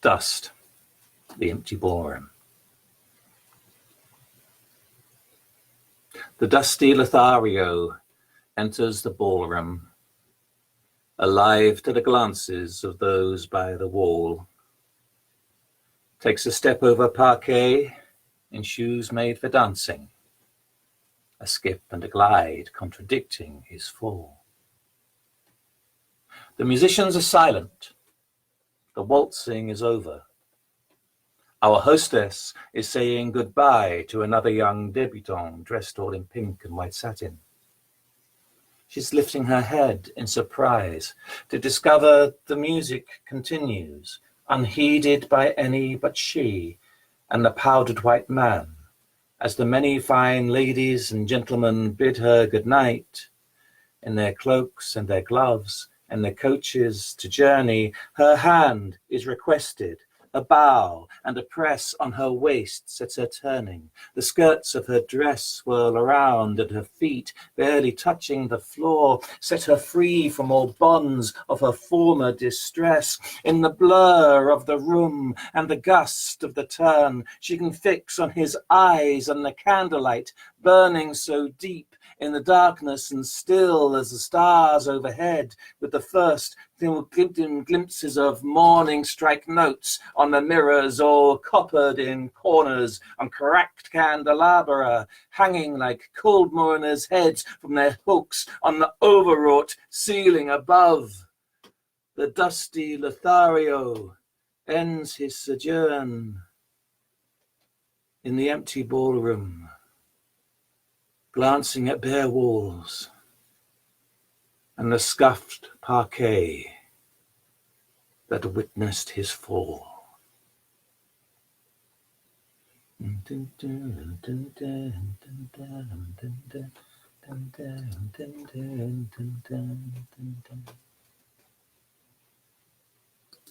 Dust, the empty ballroom. The dusty Lothario enters the ballroom, alive to the glances of those by the wall, takes a step over parquet in shoes made for dancing, a skip and a glide contradicting his fall. The musicians are silent. The waltzing is over. Our hostess is saying goodbye to another young debutante dressed all in pink and white satin. She's lifting her head in surprise to discover the music continues, unheeded by any but she and the powdered white man, as the many fine ladies and gentlemen bid her good night. In their cloaks and their gloves and their coaches to journey, her hand is requested. A bow and a press on her waist sets her turning. The skirts of her dress swirl around, and her feet, barely touching the floor, set her free from all bonds of her former distress. In the blur of the room and the gust of the turn, she can fix on his eyes and the candlelight, burning so deep in the darkness and still as the stars overhead, with the first glimpses of morning strike notes on the mirrors all coppered in corners, on cracked candelabra hanging like cold mourners' heads from their hooks on the overwrought ceiling above. The dusty Lothario ends his sojourn in the empty ballroom, glancing at bare walls and the scuffed parquet that witnessed his fall.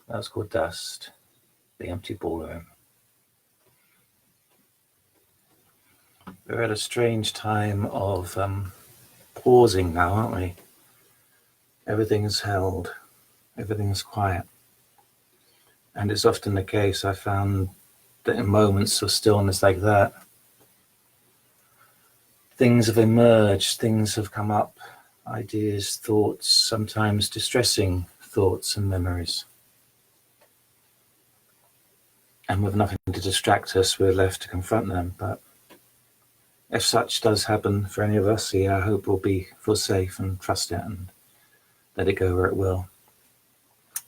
That was called Dust, the empty ballroom. We're at a strange time of pausing now, aren't we? Everything's held, everything's quiet. And it's often the case, I found, that in moments of stillness like that, things have emerged, things have come up, ideas, thoughts, sometimes distressing thoughts and memories. And with nothing to distract us, we're left to confront them. But if such does happen for any of us, I hope we'll feel safe and trust it and let it go where it will.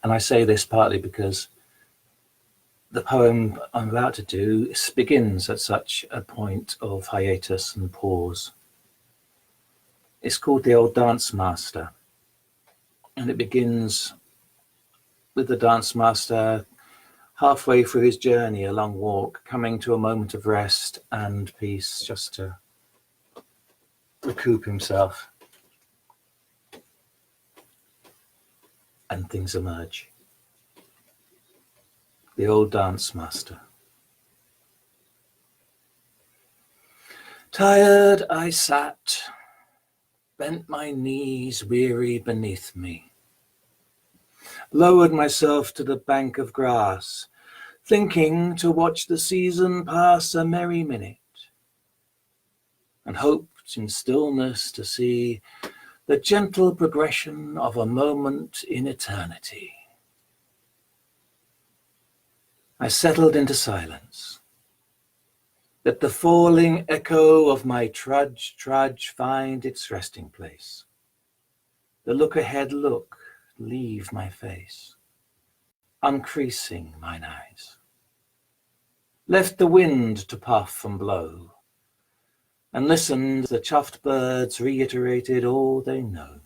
And I say this partly because the poem I'm about to do begins at such a point of hiatus and pause. It's called The Old Dance Master, and it begins with the dance master halfway through his journey, a long walk, coming to a moment of rest and peace just to recoup himself. And things emerge. The old dance master. Tired I sat, bent my knees weary beneath me, lowered myself to the bank of grass, thinking to watch the season pass a merry minute, and hoped in stillness to see the gentle progression of a moment in eternity. I settled into silence. Let the falling echo of my trudge find its resting place. The look ahead leave my face, uncreasing mine eyes. Left the wind to puff and blow, and listened the chuffed birds reiterated all they know.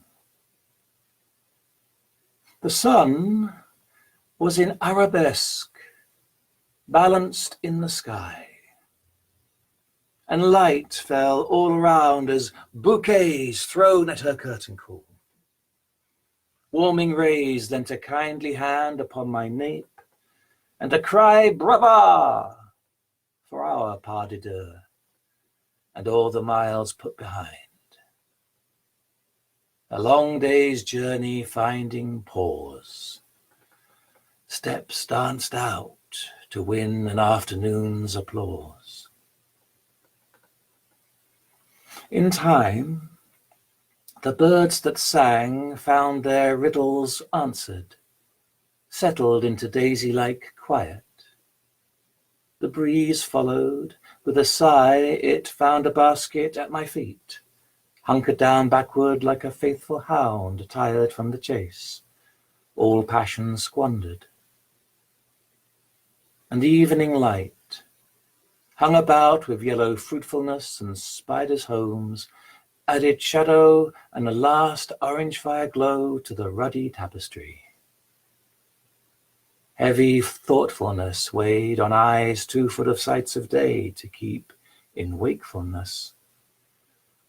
The sun was in arabesque, balanced in the sky, and light fell all around as bouquets thrown at her curtain call. Warming rays lent a kindly hand upon my nape, and a cry brava for our pas de deux, and all the miles put behind. A long day's journey finding pause, steps danced out to win an afternoon's applause. In time, the birds that sang found their riddles answered, settled into daisy-like quiet. The breeze followed. With a sigh, it found a basket at my feet, hunkered down backward like a faithful hound tired from the chase, all passion squandered. And evening light hung about with yellow fruitfulness and spiders' homes, added shadow and a last orange fire glow to the ruddy tapestry. Heavy thoughtfulness weighed on eyes too full of sights of day to keep in wakefulness.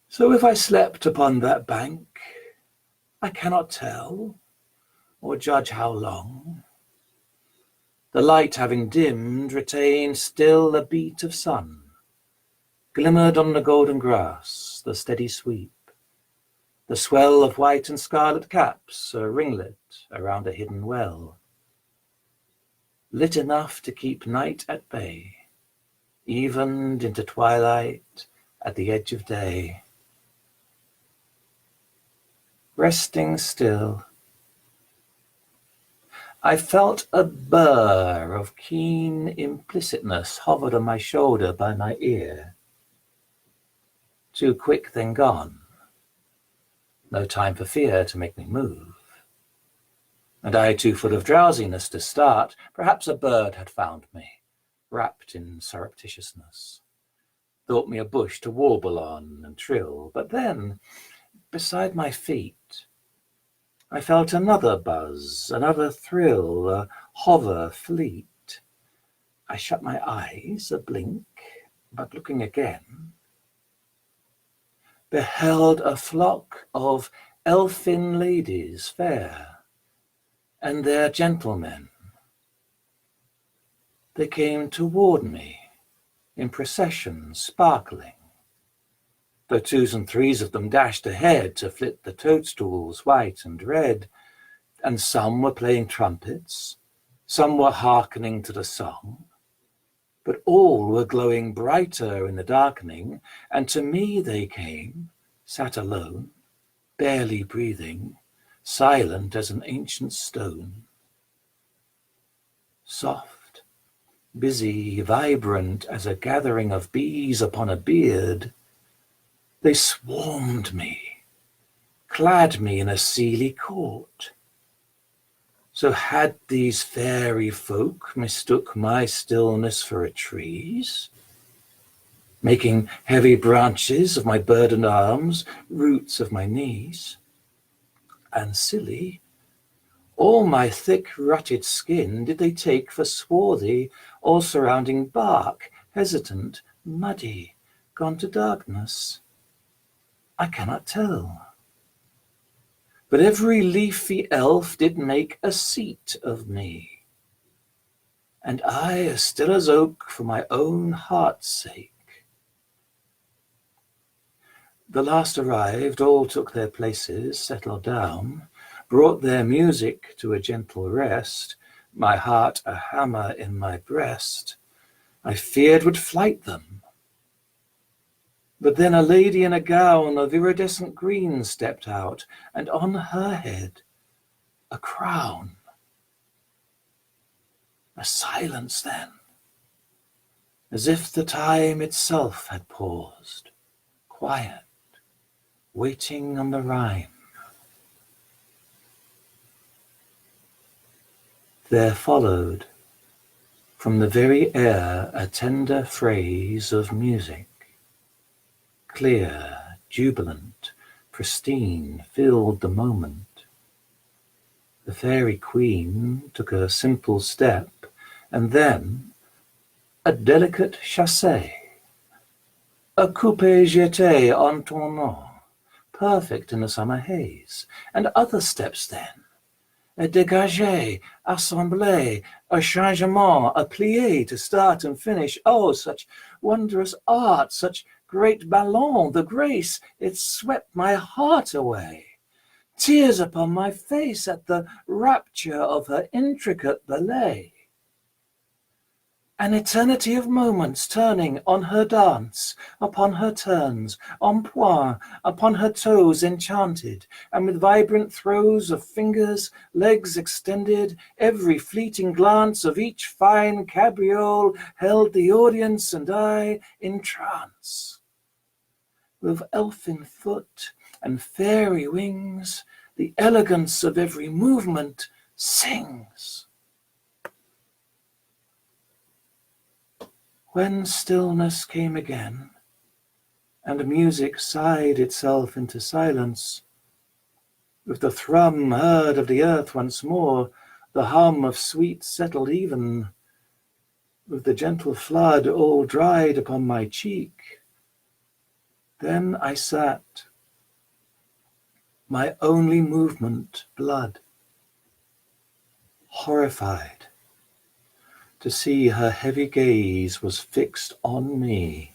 So if I slept upon that bank, I cannot tell or judge how long. The light having dimmed retained still the beat of sun, glimmered on the golden grass, the steady sweep, the swell of white and scarlet caps, a ringlet around a hidden well, lit enough to keep night at bay, evened into twilight at the edge of day. Resting still, I felt a burr of keen implicitness hovered on my shoulder by my ear. Too quick, then gone. No time for fear to make me move. And I too full of drowsiness to start. Perhaps a bird had found me, wrapped in surreptitiousness, thought me a bush to warble on and trill. But then, beside my feet, I felt another buzz, another thrill, a hover fleet. I shut my eyes, a blink, but looking again, beheld a flock of elfin ladies fair, and their gentlemen. They came toward me in procession, sparkling. The twos and threes of them dashed ahead to flit the toadstools white and red, and some were playing trumpets, some were hearkening to the song, but all were glowing brighter in the darkening, and to me they came, sat alone, barely breathing, silent as an ancient stone. Soft, busy, vibrant as a gathering of bees upon a beard, they swarmed me, clad me in a seely court. So had these fairy folk mistook my stillness for a tree's, making heavy branches of my burdened arms, roots of my knees? And silly, all my thick rutted skin did they take for swarthy, all surrounding bark, hesitant, muddy, gone to darkness? I cannot tell. But every leafy elf did make a seat of me, and I as still as oak for my own heart's sake. The last arrived, all took their places, settled down, brought their music to a gentle rest, my heart a hammer in my breast, I feared would flight them. But then a lady in a gown of iridescent green stepped out, and on her head a crown. A silence then, as if the time itself had paused, quiet, waiting on the rhyme. There followed, from the very air, a tender phrase of music, clear, jubilant, pristine, filled the moment. The fairy queen took a simple step, and then a delicate chassé, a coupé-jeté en tournant, perfect in the summer haze, and other steps then, a dégagé, assemblé, a changement, a plié to start and finish. Oh, such wondrous art, such great ballon, the grace, it swept my heart away. tears upon my face at the rapture of her intricate ballet. An eternity of moments turning on her dance, upon her turns, en point, upon her toes enchanted, and with vibrant throws of fingers, legs extended, every fleeting glance of each fine cabriole held the audience and I in trance. With elfin foot and fairy wings, the elegance of every movement sings. When stillness came again, and music sighed itself into silence, with the thrum heard of the earth once more, the hum of sweet settled even, with the gentle flood all dried upon my cheek, then I sat, my only movement blood, horrified to see her heavy gaze was fixed on me.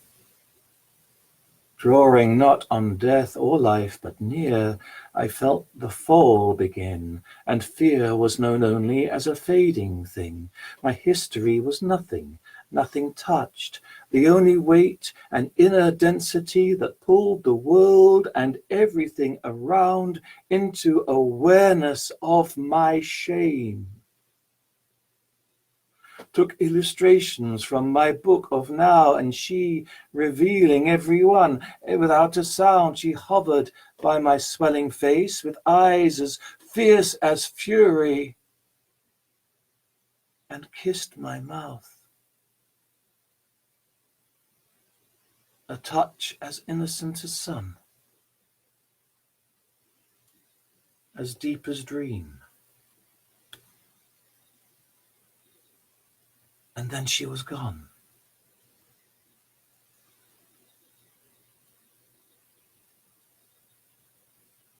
Drawing not on death or life, but near, I felt the fall begin, and fear was known only as a fading thing. My history was nothing, nothing touched, the only weight and inner density that pulled the world and everything around into awareness of my shame. Took illustrations from my book of now, and she, revealing every one, without a sound, she hovered by my swelling face with eyes as fierce as fury, and kissed my mouth. A touch as innocent as sun, as deep as dream. And then she was gone.